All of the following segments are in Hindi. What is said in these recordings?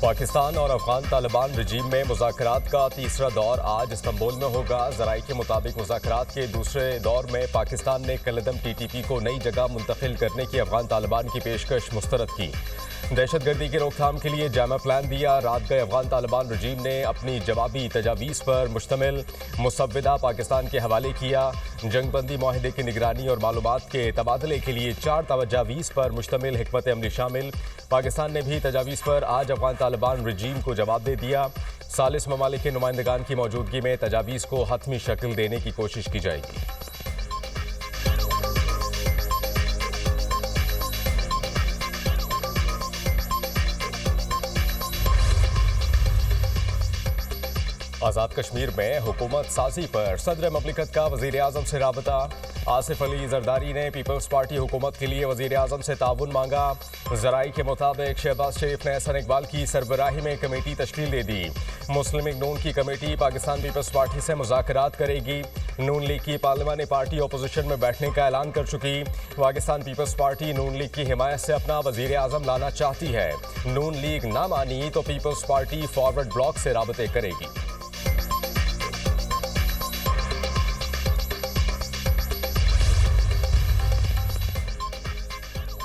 पाकिस्तान और अफगान तालिबान रजीम में मुज़ाकरात का तीसरा दौर आज इस्तांबुल में होगा। ज़राए के मुताबिक मुज़ाकरात के दूसरे दौर में पाकिस्तान ने कलदम TTP को नई जगह मुंतकिल करने की अफगान तालिबान की पेशकश मुस्तरद की। दहशतगर्दी की रोकथाम के लिए जामा प्लान दिया। रात गए अफगान तालिबान रजीम ने अपनी जवाबी तजावीज़ पर मुश्तमिल मुसव्विदा पाकिस्तान के हवाले किया। जंगबंदी माहिदे की निगरानी और मालूमात के तबादले के लिए 4 तजावीज़ पर मुश्तमिल हिकमत अमली शामिल। पाकिस्तान ने भी तजावीज़ पर आज अफगान तालिबान रजीम को जवाब दे दिया। सालिस ममालिक के नुमाइंदगान की मौजूदगी में तजावीज़ को हतमी शक्ल देने की कोशिश की जाएगी। आज़ाद कश्मीर में हुकूमत साजी पर सदर ममलिकत का वज़ीर आज़म से राबता। आसिफ अली जरदारी ने पीपल्स पार्टी हुकूमत के लिए वज़ीर आज़म से ताउन मांगा। ज़राई के मुताबिक शहबाज शरीफ ने हसन इकबाल की सरबराही में कमेटी तश्कील दे दी। मुस्लिम लीग नून की कमेटी पाकिस्तान पीपल्स पार्टी से मुज़ाकरात करेगी। नून लीग की पार्लिमानी पार्टी अपोजिशन में बैठने का ऐलान कर चुकी। पाकिस्तान पीपल्स पार्टी नून लीग की हिमायत से अपना वज़ीर आज़म लाना चाहती है। नून लीग ना मानी तो पीपल्स पार्टी फॉरवर्ड ब्लॉक से राबते करेगी।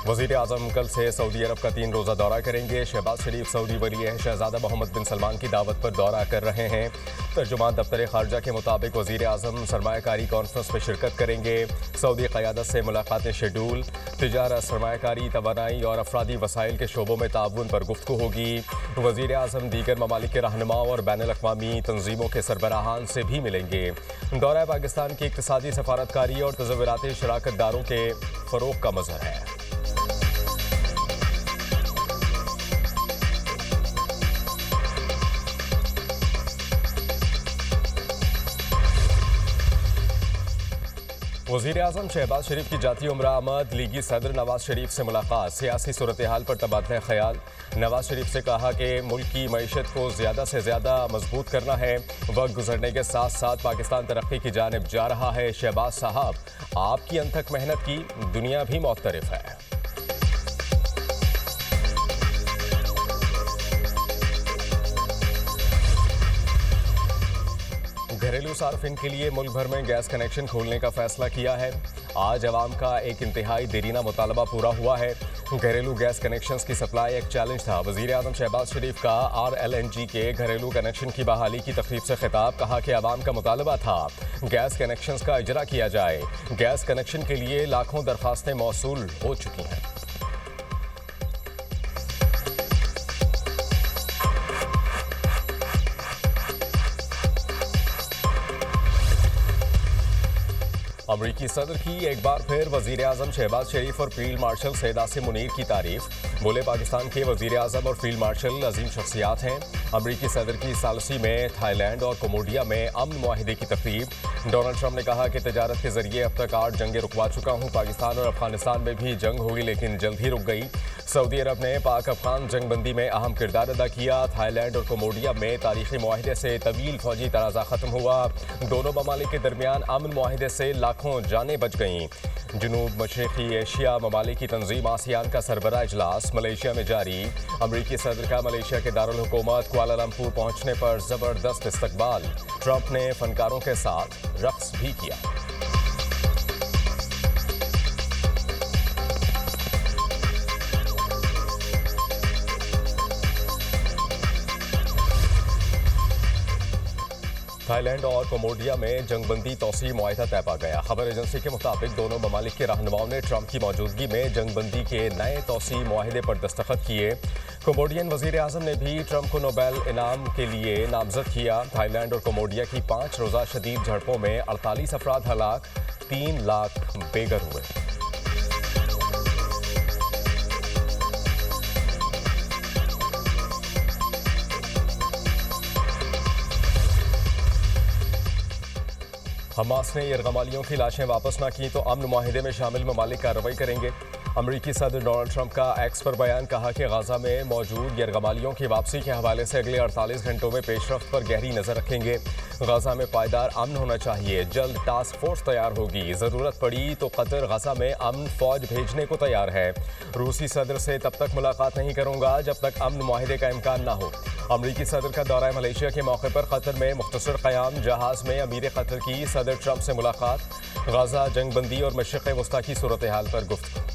वज़ीर आज़म कल से सऊदी अरब का 3 रोज़ा दौरा करेंगे। शहबाज शरीफ सऊदी वली शहजादा मोहम्मद बिन सलमान की दावत पर दौरा कर रहे हैं। तर्जुमान दफ्तर खारजा के मुताबिक वज़ीर आज़म सरमायाकारी कॉन्फ्रेंस में शिरकत करेंगे। सऊदी क़यादत से मुलाकातें शेड्यूल। तिजारत, सरमायाकारी, तवानाई और अफरादी वसाइल के शोबों में ताउन पर गुफ्तगू होगी। वज़ीर आज़म दीगर ममालिक के रहनुमाओं और बैनुल अक़वामी तंजीमों के सरबराहान से भी मिलेंगे। दौरा पाकिस्तान की इक़्तिसादी सफारतकारी और तज़व्वुराती शराकतदारों के फ़रोग़ का मज़हर है। वज़ीर आज़म शहबाज शरीफ की जाती उम्रा आमद। लीगी सदर नवाज शरीफ से मुलाकात। सियासी सूरत हाल पर तबादला ख्याल। नवाज शरीफ से कहा कि मुल्क की मईशत को ज़्यादा से ज़्यादा मजबूत करना है। वक्त गुजरने के साथ साथ पाकिस्तान तरक्की की जानिब जा रहा है। शहबाज साहब, आपकी अनथक मेहनत की दुनिया भी मुअत्तरिफ है। घरेलू सार्फिन के लिए मुल्क भर में गैस कनेक्शन खोलने का फैसला किया है। आज अवाम का एक इंतहाई देरीना मुतालबा पूरा हुआ है। घरेलू गैस कनेक्शंस की सप्लाई एक चैलेंज था। वज़ीर आज़म शहबाज शरीफ का RLNG के घरेलू कनेक्शन की बहाली की तकरीब से खिताब। कहा कि अवाम का मुतालबा था गैस कनेक्शंस का इजरा किया जाए। गैस कनेक्शन के लिए लाखों दरखास्तें मौसूल हो चुकी हैं। अमरीकी सदर की एक बार फिर वज़ीर आज़म शहबाज शरीफ और फील्ड मार्शल सैयद आसिम मुनीर की तारीफ। बोले पाकिस्तान के वज़ीर आज़म और फील्ड मार्शल अजीम शख्सियात हैं। अमरीकी सदर की सालसी में थाईलैंड और कम्बोडिया में अमन मुआहिदे की तकरीब। डोनाल्ड ट्रंप ने कहा कि तजारत के जरिए अब तक 8 जंगें रुकवा चुका हूँ। पाकिस्तान और अफगानिस्तान में भी जंग हुई लेकिन जल्द ही रुक गई। सऊदी अरब ने पाक अफगान जंगबंदी में अहम किरदार अदा किया। थाईलैंड और कम्बोडिया में तारीखी मुआहिदे से तवील फौजी तनाज़ा ख़त्म हुआ। दोनों ममालिक के दरमियान अमन मुआहिदे से लाखों जानें बच गईं। जनूब मशरिकी एशिया ममालिक की तंजीम आसियान का सरबराह इजलास मलेशिया में जारी। अमरीकी सदर का मलेशिया के दारुल हुकूमत कुआलालंपुर पहुंचने पर ज़बरदस्त इस्तकबाल। ट्रंप ने फनकारों के साथ रक्स भी किया। थाईलैंड और कम्बोडिया में जंगबंदी तौसीह मुआहिदा तय पा गया। खबर एजेंसी के मुताबिक दोनों ममालिक के रहनुमाओं ने ट्रंप की मौजूदगी में जंगबंदी के नए तौसीह मुआहिदे पर दस्तखत किए। कम्बोडियन वज़ीर आज़म ने भी ट्रंप को नोबेल इनाम के लिए नामजद किया। थाईलैंड और कम्बोडिया की 5 रोज़ा शदीद झड़पों में 48 अफराद हलाक, 3 लाख बेघर हुए। हमास ने यरगमालियों की लाशें वापस न की तो अमन मुआहिदे में शामिल ममालिक कार्रवाई करेंगे। अमरीकी सदर डोनाल्ड ट्रंप का एक्स पर बयान, कहा कि गाजा में मौजूद यरगमालियों की वापसी के हवाले से अगले 48 घंटों में पेशरफ्त पर गहरी नजर रखेंगे। गाजा में पायदार अमन होना चाहिए। जल्द टास्क फोर्स तैयार होगी। जरूरत पड़ी तो कतर गाजा में अमन फौज भेजने को तैयार है। रूसी सदर से तब तक मुलाकात नहीं करूंगा जब तक अमन मुआहिदे का इम्कान ना हो। अमरीकी सदर का दौरा मलेशिया के मौके पर कतर में मुख्तसर क़याम जहाज में अमीर कतर की सदर ट्रंप से मुलाकात। गाजा, जंगबंदी और मशरिक़ वस्ता की सूरत हाल पर गुफ्तगू।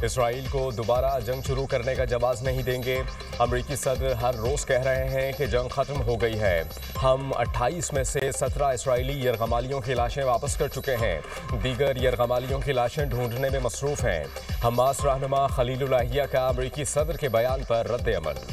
इसराइल को दोबारा जंग शुरू करने का जवाब नहीं देंगे। अमरीकी सदर हर रोज़ कह रहे हैं कि जंग ख़त्म हो गई है। हम 28 में से 17 इसराइली यरगमालियों की लाशें वापस कर चुके हैं। दीगर यरगमालियों की लाशें ढूंढने में मसरूफ़ हैं। हमास रहनुमा खलीलुल अहिया का अमरीकी सदर के बयान पर रद्द अमल।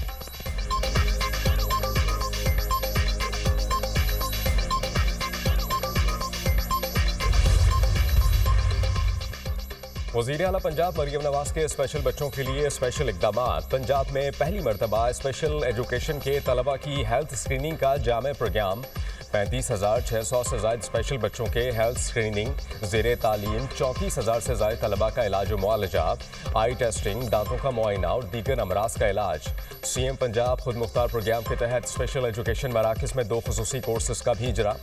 वज़ीर आला पंजाब मरियम नवाज के स्पेशल बच्चों के लिए स्पेशल इक़दाम। पंजाब में पहली मरतबा स्पेशल एजुकेशन के तलबा की हेल्थ स्क्रीनिंग का जामे प्रोग्राम। 35,600 से ज़ायद स्पेशल बच्चों के हेल्थ स्क्रीनिंग, ज़ेरे तालीम 34,000 से ज़ायद तलबा का इलाज व मुआलजा, आई टेस्टिंग, दांतों का मुआयना और दीगर अमराज का इलाज। CM पंजाब खुद मुख्तार प्रोग्राम के तहत स्पेशल एजुकेशन मराकज़ में 2 खुसूसी कोर्सेज का भी इजरा।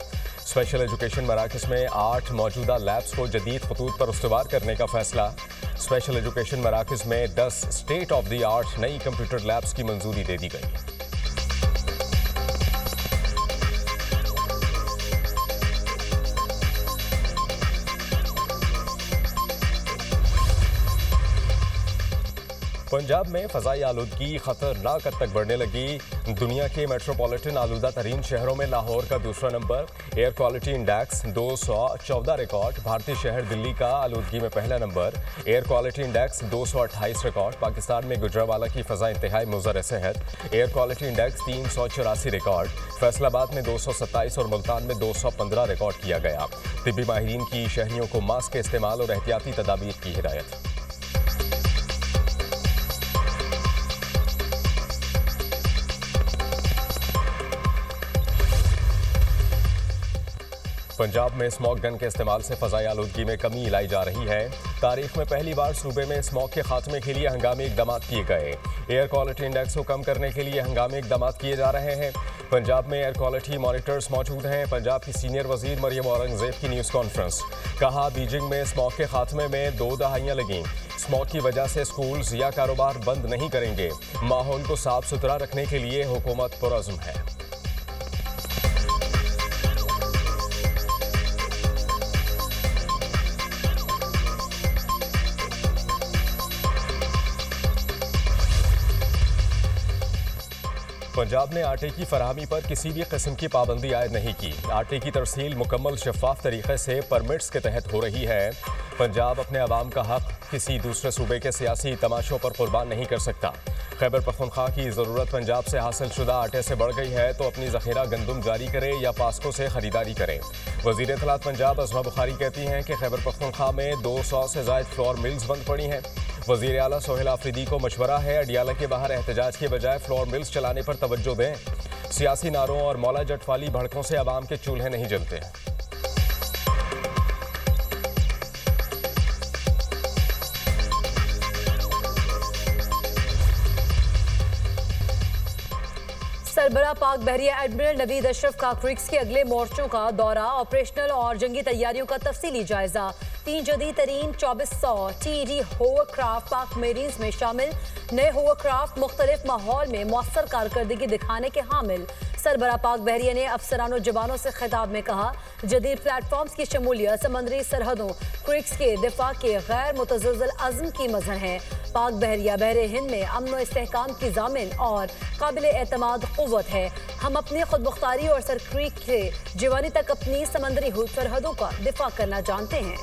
स्पेशल एजुकेशन मराकज़ में 8 मौजूदा लैब्स को जदीद खतूत पर उस्तवार करने का फैसला। स्पेशल एजुकेशन मराकज़ में 10 स्टेट ऑफ द आर्ट नई कंप्यूटर लैब्स की मंजूरी दे दी गई। पंजाब में फ़ज़ाई आलूदगी खतरनाक हद तक बढ़ने लगी। दुनिया के मेट्रोपॉलिटन आलूदा तरीन शहरों में लाहौर का दूसरा number. Air quality index 214 record. भारतीय शहर दिल्ली का आलूदगी में पहला number. Air quality index 228 record. Pakistan में गुजरांवाला की फ़ज़ा इंतहाई मुज़र सेहत। Air quality index 384 record. Faisalabad में 227 और मुल्तान में 215 रिकॉर्ड किया गया। तिब्बी माहिरीन की शहरियों को मास्क के इस्तेमाल और एहतियाती तदाबीर की हिदायत। पंजाब में स्मॉग गन के इस्तेमाल से फ़ज़ाई आलूदगी में कमी लाई जा रही है। तारीख में पहली बार सूबे में स्मॉग के खात्मे के लिए हंगामी इक़दाम किए गए। एयर क्वालिटी इंडेक्स को कम करने के लिए हंगामी इक़दाम किए जा रहे हैं। पंजाब में एयर क्वालिटी मॉनिटर्स मौजूद हैं। पंजाब की सीनियर वज़ीर मरियम औरंगज़ेब की न्यूज़ कॉन्फ्रेंस। कहा, बीजिंग में स्मॉग के खात्मे में 2 दहाइयाँ लगीं। स्मॉग की वजह से स्कूल्स या कारोबार बंद नहीं करेंगे। माहौल को साफ सुथरा रखने के लिए हुकूमत पुरअज़्म है। पंजाब ने आटे की फराहमी पर किसी भी किस्म की पाबंदी आयद नहीं की। आटे की तरसील मुकम्मल शफाफ तरीके से परमिट्स के तहत हो रही है। पंजाब अपने अवाम का हक किसी दूसरे सूबे के सियासी तमाशों पर कुर्बान नहीं कर सकता। खैबर पख्तूनख्वा की ज़रूरत पंजाब से हासिल शुदा आटे से बढ़ गई है तो अपनी ज़ख़ीरा गंदम जारी करे या पास्को से ख़रीदारी करे। वज़ीर इत्तलात पंजाब अज़मा बुखारी कहती हैं कि खैबर पख्तूनख्वा में 200 से ज़ायद फ्लोर मिल्स बंद पड़ी हैं। वज़ीर आला सोहेल आफरीदी को मशवरा है, अडियाला के बाहर एहतजाज के बजाय फ्लोर मिल्स चलाने पर तवज्जो दें। सियासी नारों और मौला जट वाली भड़कों से आवाम के चूल्हे नहीं जलते। सरबरा पाक बहरिया एडमिरल नवीद अशरफ का क्रिक्स के अगले मोर्चों का दौरा। ऑपरेशनल और जंगी तैयारियों का तफसीली जायजा। 3 जदीद तरीन 2400 TD होवरक्राफ्ट पाक मेरीन्स में शामिल। नए होवरक्राफ्ट मुख्तलिफ माहौल में मौसर कारकर्दगी दिखाने के हामिल। सरबरा पाक बहरिया ने अफसरानों जवानों से खिताब में कहा, जदीद प्लेटफॉर्म्स की शमूलियत समंदरी सरहदों क्रिक्स के दिफा के गैर मुतज़्ज़ल अज़्म की मज़हर है। पाक बहरिया बहरे हिंद में अमन व इस्तेहकाम की जामिन और काबिल एतमाद क़ुव्वत है। हम अपनी खुद मुख्तारी और सर क्रीक से जवानी तक अपनी समंदरी सरहदों का दिफा करना जानते हैं।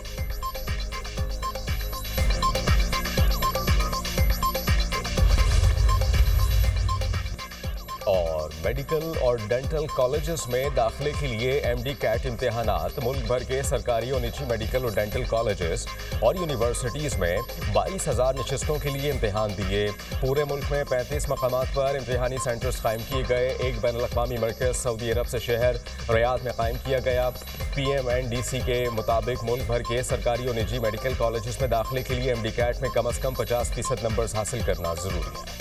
और मेडिकल और डेंटल कॉलेजेस में दाखिले के लिए MD कैट इम्तिहानात मुल्क भर के सरकारी और निजी मेडिकल और डेंटल कॉलेजेस और यूनिवर्सिटीज़ में 22,000 नशिस्तों के लिए इम्तिहान दिए। पूरे मुल्क में 35 मकामात पर इम्तिहानी सेंटर्स कायम किए गए। एक बैनुल-अक़वामी मरकज़ सऊदी अरब से शहर रियाद में कायम किया गया। PMNDC के मुताबिक मुल्क भर के सरकारी और निजी मेडिकल कॉलेजेस में दाखिले के लिए MD कैट में कम अज़ कम 50% नंबर्स हासिल करना ज़रूरी है।